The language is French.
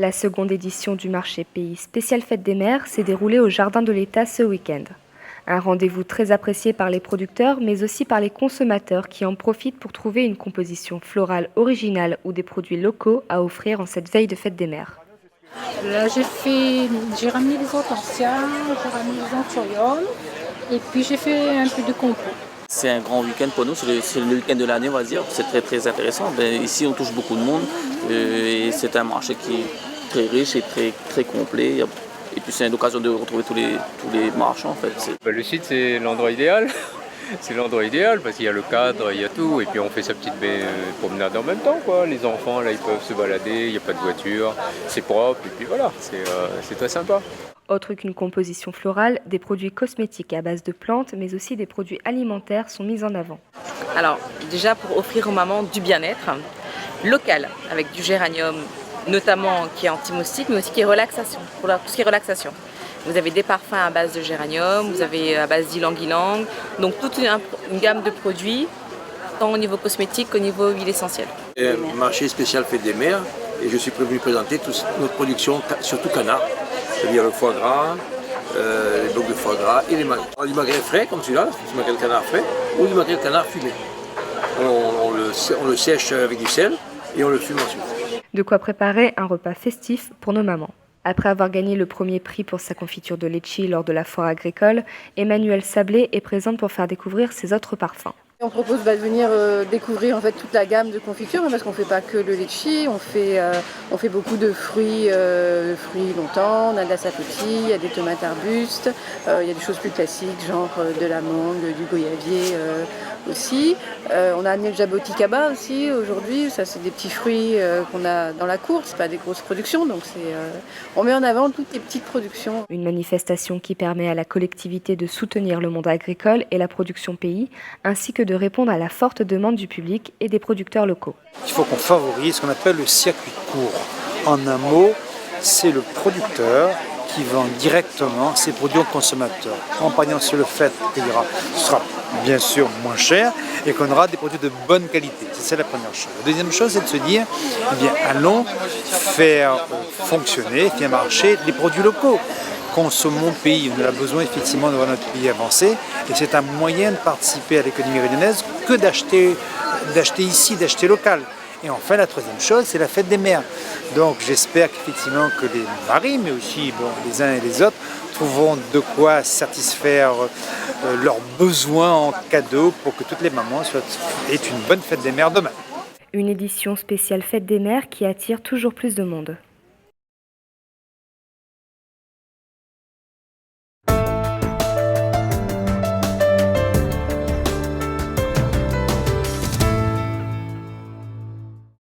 La seconde édition du marché Pays spécial Fête des Mères s'est déroulée au Jardin de l'État ce week-end. Un rendez-vous très apprécié par les producteurs, mais aussi par les consommateurs qui en profitent pour trouver une composition florale originale ou des produits locaux à offrir en cette veille de Fête des Mères. Là, j'ai ramené les hortensias, j'ai ramené les anthuriums et puis j'ai fait un peu de compost. C'est un grand week-end pour nous, c'est le week-end de l'année, on va dire. C'est très très intéressant. Ici, on touche beaucoup de monde et c'est un marché qui est très riche et très complet. Et puis c'est l'occasion de retrouver tous les marchands en fait. Le site, c'est l'endroit idéal. C'est l'endroit idéal parce qu'il y a le cadre, il y a tout. Et puis on fait sa petite promenade en même temps, quoi. Les enfants, là, ils peuvent se balader, il n'y a pas de voiture, c'est propre. Et puis voilà, c'est très sympa. Autre qu'une composition florale, des produits cosmétiques à base de plantes, mais aussi des produits alimentaires sont mis en avant. Alors, déjà pour offrir aux mamans du bien-être local, avec du géranium, notamment qui est anti-moustique, mais aussi qui est relaxation, pour tout ce qui est relaxation. Vous avez des parfums à base de géranium, vous avez à base d'ylang-ylang, donc toute une gamme de produits, tant au niveau cosmétique qu'au niveau huile essentielle. Un marché spécial Fête des Mères, et je suis prévenu présenter toute notre production, surtout canard, c'est-à-dire le foie gras, les blocs de foie gras et les magrets. Du magret frais, comme celui-là, du magret de canard frais, ou du magret de canard fumé. On le sèche avec du sel et on le fume ensuite. De quoi préparer un repas festif pour nos mamans. Après avoir gagné le premier prix pour sa confiture de litchi lors de la foire agricole, Emmanuelle Sablé est présente pour faire découvrir ses autres parfums. On propose de venir découvrir en fait toute la gamme de confitures, parce qu'on ne fait pas que le litchi, on fait beaucoup de fruits longtemps, on a de la sapoti, il y a des tomates arbustes, il y a des choses plus classiques, genre de la mangue, du goyavier aussi. On a amené le jaboticaba aussi aujourd'hui, ça c'est des petits fruits qu'on a dans la cour, c'est pas des grosses productions, donc on met en avant toutes les petites productions. Une manifestation qui permet à la collectivité de soutenir le monde agricole et la production pays, ainsi que de répondre à la forte demande du public et des producteurs locaux. Il faut qu'on favorise ce qu'on appelle le circuit court. En un mot, c'est le producteur qui vend directement ses produits aux consommateurs, en pariant sur le fait que ce sera bien sûr moins cher et qu'on aura des produits de bonne qualité. C'est la première chose. La deuxième chose, c'est de se dire, allons faire fonctionner, faire marcher les produits locaux. Consommons pays, on a besoin effectivement de voir notre pays avancer et c'est un moyen de participer à l'économie réunionnaise que d'acheter ici, d'acheter local. Et enfin, la troisième chose, c'est la Fête des Mères. Donc j'espère qu'effectivement que les maris, mais aussi les uns et les autres, trouveront de quoi satisfaire leurs besoins en cadeau pour que toutes les mamans aient une bonne Fête des Mères demain. Une édition spéciale Fête des Mères qui attire toujours plus de monde.